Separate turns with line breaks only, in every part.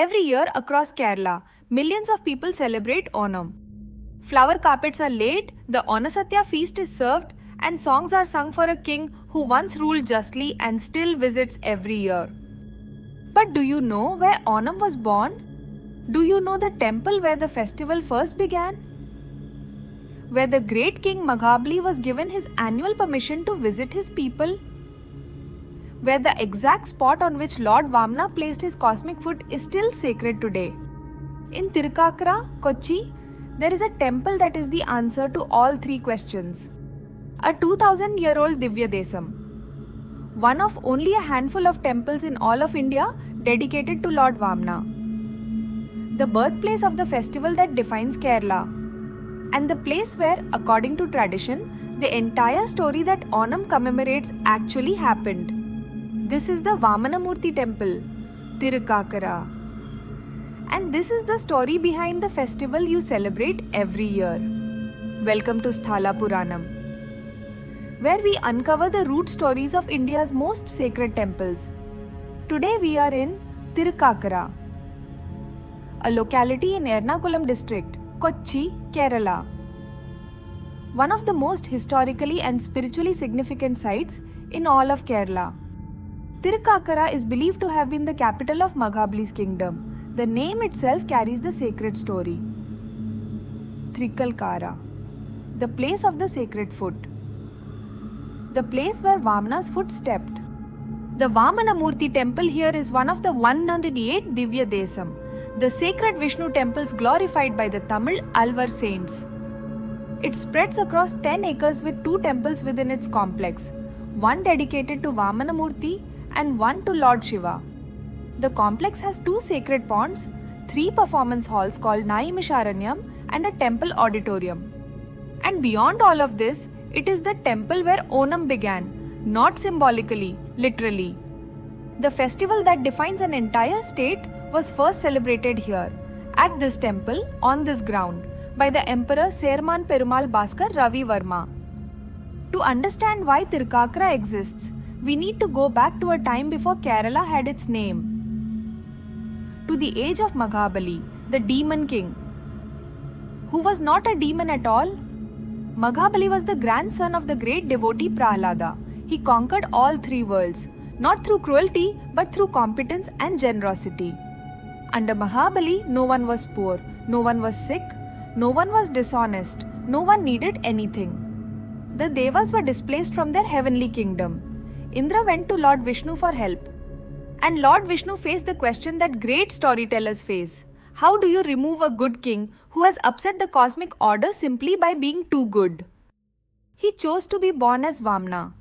Every year across Kerala, millions of people celebrate Onam. Flower carpets are laid, the Onasadya feast is served, and songs are sung for a king who once ruled justly and still visits every year. But do you know where Onam was born? Do you know the temple where the festival first began? Where the great King Mahabali was given his annual permission to visit his people? Where the exact spot on which Lord Vamana placed his cosmic foot is still sacred today. In Thrikkakara Kochi, there is a temple that is the answer to all three questions. A 2000-year-old Divya Desams, one of only a handful of temples in all of India dedicated to Lord Vamana. The birthplace of the festival that defines Kerala, and the place where, according to tradition, the entire story that Onam commemorates actually happened. This is the Vamanamoorthy Temple, Thrikkakara. And this is the story behind the festival you celebrate every year. Welcome to Sthala Puranam, where we uncover the root stories of India's most sacred temples. Today we are in Thrikkakara, a locality in Ernakulam district, Kochi, Kerala. One of the most historically and spiritually significant sites in all of Kerala. Thrikkakara is believed to have been the capital of Mahabali's kingdom. The name itself carries the sacred story. Thrikkakara, the place of the sacred foot. The place where Vamana's foot stepped. The Vamanamoorthy Temple here is one of the 108 Divya Desams, the sacred Vishnu temples glorified by the Tamil Alvar saints. It spreads across 10 acres with 2 temples within its complex, one dedicated to Vamanamoorthy and one to Lord Shiva. The complex has 2 sacred ponds, 3 performance halls called Naimisharanyam and a temple auditorium. And beyond all of this, it is the temple where Onam began, not symbolically, literally. The festival that defines an entire state was first celebrated here, at this temple, on this ground, by the Emperor Cheraman Perumal Bhaskara Ravi Varma. To understand why Thrikkakara exists, we need to go back to a time before Kerala had its name. To the age of Mahabali, the demon king, who was not a demon at all. Mahabali was the grandson of the great devotee Prahlada. He conquered all 3 worlds, not through cruelty but through competence and generosity. Under Mahabali, no one was poor, no one was sick, no one was dishonest, no one needed anything. The Devas were displaced from their heavenly kingdom. Indra went to Lord Vishnu for help. And Lord Vishnu faced the question that great storytellers face. How do you remove a good king who has upset the cosmic order simply by being too good? He chose to be born as Vamana,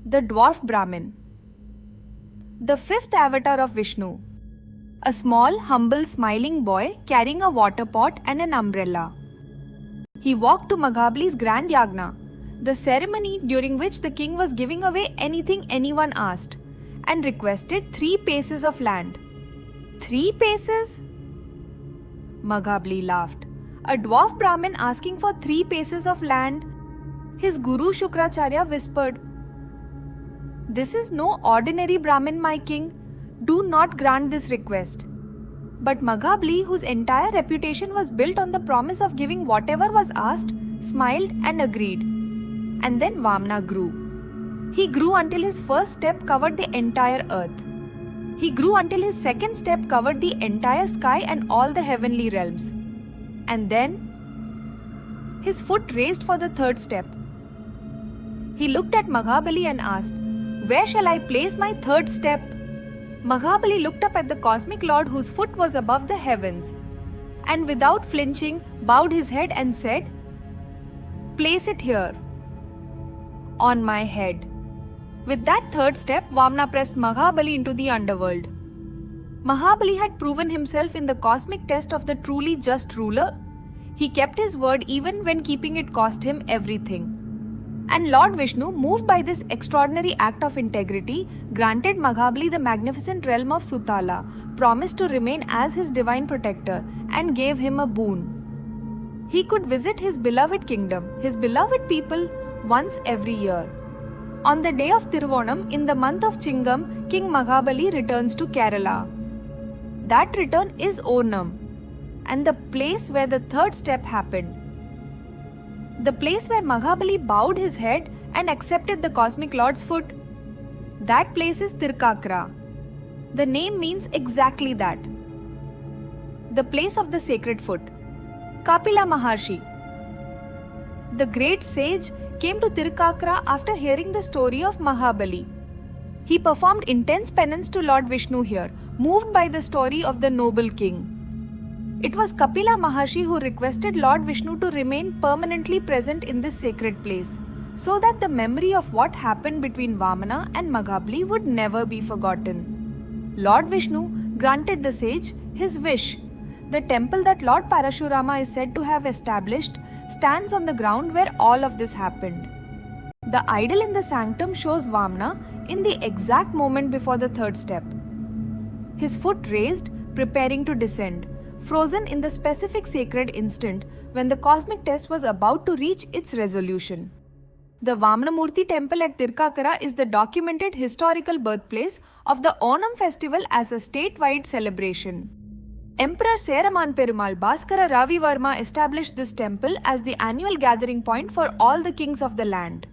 the dwarf Brahmin, the 5th avatar of Vishnu, a small, humble, smiling boy carrying a water pot and an umbrella. He walked to Mahabali's grand yagna, the ceremony during which the king was giving away anything anyone asked, and requested 3 paces of land. 3 paces? Mahabali laughed. A dwarf Brahmin asking for 3 paces of land? His guru Shukracharya whispered, "This is no ordinary Brahmin, my king. Do not grant this request." But Mahabali, whose entire reputation was built on the promise of giving whatever was asked, smiled and agreed. And then Vamana grew. He grew until his first step covered the entire earth. He grew until his second step covered the entire sky and all the heavenly realms. And then, his foot raised for the 3rd step. He looked at Mahabali and asked, "Where shall I place my 3rd step?" Mahabali looked up at the cosmic lord whose foot was above the heavens, and without flinching, bowed his head and said, "Place it here, on my head." With that 3rd step, Vamana pressed Mahabali into the underworld. Mahabali had proven himself in the cosmic test of the truly just ruler. He kept his word even when keeping it cost him everything. And Lord Vishnu, moved by this extraordinary act of integrity, granted Mahabali the magnificent realm of Sthala, promised to remain as his divine protector, and gave him a boon. He could visit his beloved kingdom, his beloved people, once every year. On the day of Thiruvonam, in the month of Chingam, King Mahabali returns to Kerala. That return is Onam, and the place where the third step happened. The place where Mahabali bowed his head and accepted the cosmic lord's foot. That place is Thrikkakara. The name means exactly that. The place of the sacred foot. Kapila Maharshi, the great sage, came to Thrikkakara after hearing the story of Mahabali. He performed intense penance to Lord Vishnu here, moved by the story of the noble king. It was Kapila Maharshi who requested Lord Vishnu to remain permanently present in this sacred place, so that the memory of what happened between Vamana and Mahabali would never be forgotten. Lord Vishnu granted the sage his wish. The temple that Lord Parashurama is said to have established stands on the ground where all of this happened. The idol in the sanctum shows Vamana in the exact moment before the third step. His foot raised, preparing to descend, frozen in the specific sacred instant when the cosmic test was about to reach its resolution. The Vamanamoorthy Temple at Thrikkakara is the documented historical birthplace of the Onam festival as a statewide celebration. Emperor Cheraman Perumal Bhaskara Ravi Varma established this temple as the annual gathering point for all the kings of the land.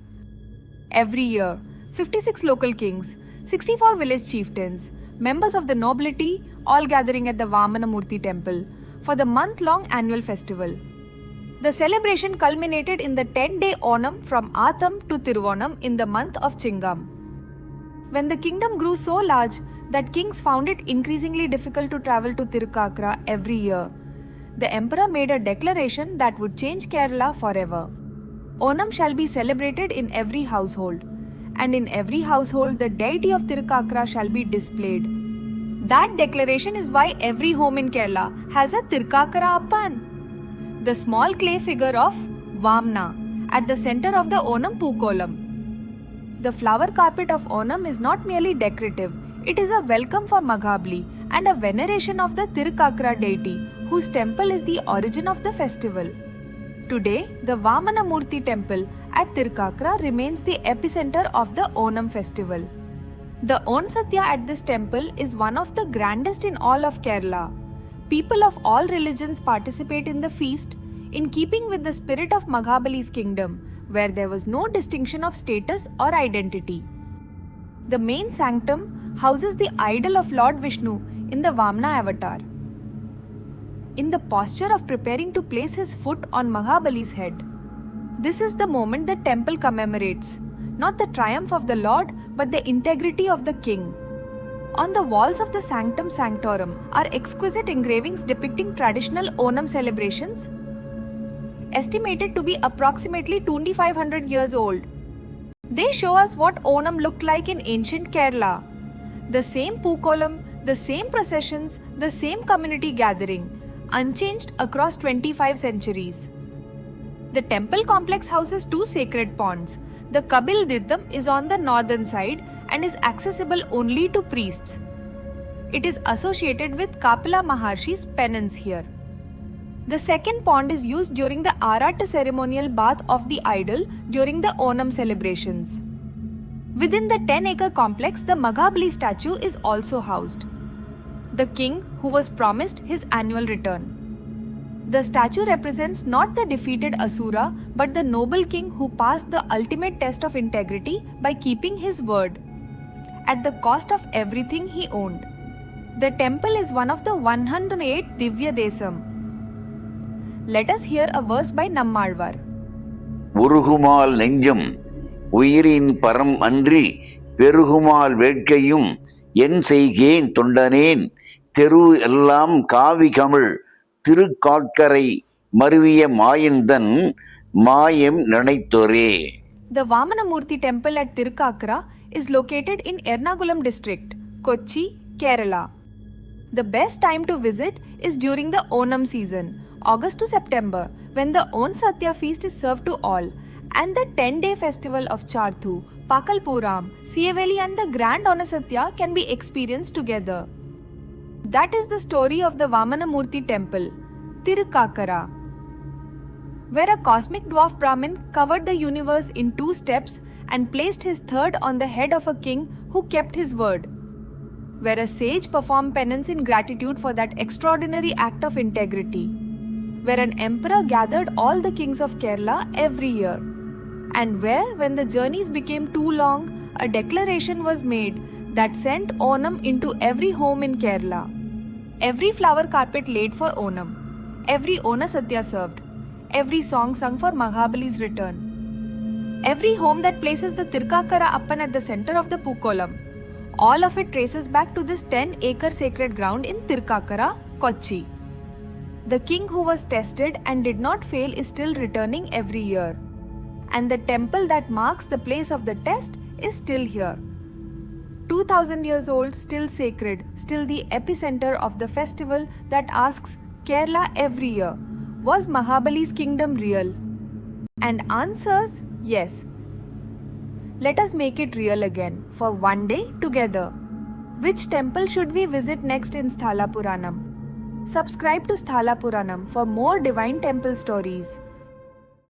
Every year, 56 local kings, 64 village chieftains, members of the nobility, all gathering at the Vamanamoorthy Temple for the month-long annual festival. The celebration culminated in the 10-day Onam from Atham to Thiruvonam in the month of Chingam. When the kingdom grew so large that kings found it increasingly difficult to travel to Thrikkakara every year, the emperor made a declaration that would change Kerala forever. Onam shall be celebrated in every household, and in every household the deity of Thrikkakara shall be displayed. That declaration is why every home in Kerala has a Thrikkakara Appan, the small clay figure of Vamana at the center of the Onam Pookalam. The flower carpet of Onam is not merely decorative, it is a welcome for Mahabali and a veneration of the Thrikkakara deity, whose temple is the origin of the festival. Today, the Vamanamoorthy Temple at Thrikkakara remains the epicenter of the Onam festival. The Onasadya at this temple is one of the grandest in all of Kerala. People of all religions participate in the feast, in keeping with the spirit of Mahabali's kingdom, where there was no distinction of status or identity. The main sanctum houses the idol of Lord Vishnu in the Vamana avatar, in the posture of preparing to place his foot on Mahabali's head. This is the moment the temple commemorates, not the triumph of the Lord, but the integrity of the king. On the walls of the sanctum sanctorum are exquisite engravings depicting traditional Onam celebrations, estimated to be approximately 2500 years old. They show us what Onam looked like in ancient Kerala. The same Pookalam, the same processions, the same community gathering, unchanged across 25 centuries. The temple complex houses two sacred ponds. The Kabil Dirtham is on the northern side and is accessible only to priests. It is associated with Kapila Maharshi's penance here. The second pond is used during the Arat ceremonial bath of the idol during the Onam celebrations. Within the 10-acre complex, the Mahabali statue is also housed, the king who was promised his annual return. The statue represents not the defeated asura, but the noble king who passed the ultimate test of integrity by keeping his word, at the cost of everything he owned. The temple is one of the 108 Divya Desams. Let us hear a verse by Nammalvar.
உருகுமால் நெஞ்சம் உயிரின் பரம் அன்றி பெருகுமால் வேட்கையும் என் செய்கேன் தொண்டனேன் தெரு எல்லாம் காவி கமிழ் திருக்காட்கரை மருவிய மாயந்தன் மாயம் நினைத்தொரே.
The Vamanamoorthy Temple at Thrikkakara is located in Ernakulam district, Kochi, Kerala. The best time to visit is during the Onam season, August to September, when the Onasadya feast is served to all, and the 10-day festival of Charthu, Puranam, Siyaveli and the grand Onasadya can be experienced together. That is the story of the Vamanamoorthy Temple, Thrikkakara, where a cosmic dwarf Brahmin covered the universe in 2 steps and placed his third on the head of a king who kept his word. where a sage performed penance in gratitude for that extraordinary act of integrity, where an emperor gathered all the kings of Kerala every year, and where, when the journeys became too long, a declaration was made that sent Onam into every home in Kerala. Every flower carpet laid for Onam, every Onasadya served, every song sung for Mahabali's return, every home that places the Thrikkakara Appan at the center of the Pookalam, all of it traces back to this 10-acre sacred ground in Thrikkakara Kochi. The king who was tested and did not fail is still returning every year, and the temple that marks the place of the test is still here. 2000 years old, still sacred, still the epicenter of the festival that asks Kerala every year, was Mahabali's kingdom real? And answers yes. Let us make it real again for one day together. Which temple should we visit next in Sthala Puranam? Subscribe to Sthala Puranam for more divine temple stories.